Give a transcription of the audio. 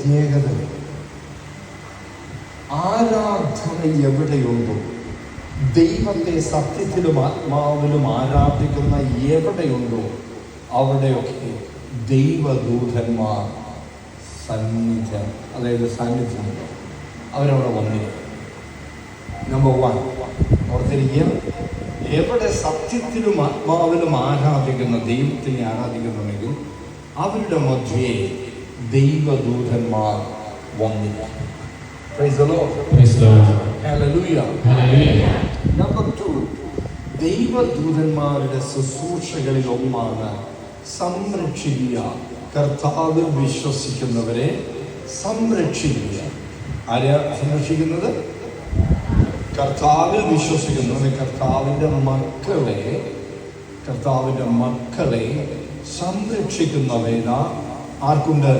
പ്രത്യേകത. ആരാധന എവിടെയുണ്ടോ, ദൈവത്തെ സത്യത്തിലും ആത്മാവിലും ആരാധിക്കുന്ന എവിടെയുണ്ടോ അവിടെയൊക്കെ ദൈവദൂതന്മാർ സാന്നിധ്യം അവരവിടെ വന്നിരിക്കും. നമ്പർ 1 ഓർത്തിരിക്കുക, എവിടെ സത്യത്തിലും ആത്മാവിലും ആരാധിക്കുന്ന ദൈവത്തിനെ ആരാധിക്കുന്നുണ്ടെങ്കിൽ അവരുടെ മധ്യേ ദൈവദൂതന്മാർ വന്നിരിക്കും. Praise the Lord. Praise the Lord. Hallelujah. Hallelujah. Number 2, ദൈവദൂതന്മാരുടെ ശുശ്രൂഷകളിൽ ഒന്നാണ് സംരക്ഷിക്കുക. കർത്താവിൽ വിശ്വസിക്കുന്നവരെ സംരക്ഷിക്കുക. ആരെയാ സംരക്ഷിക്കുന്നത്? കർത്താവിൽ വിശ്വസിക്കുന്നവരെ, കർത്താവിൻ്റെ മക്കളെ സംരക്ഷിക്കുന്ന വേല ആർക്കുണ്ട്?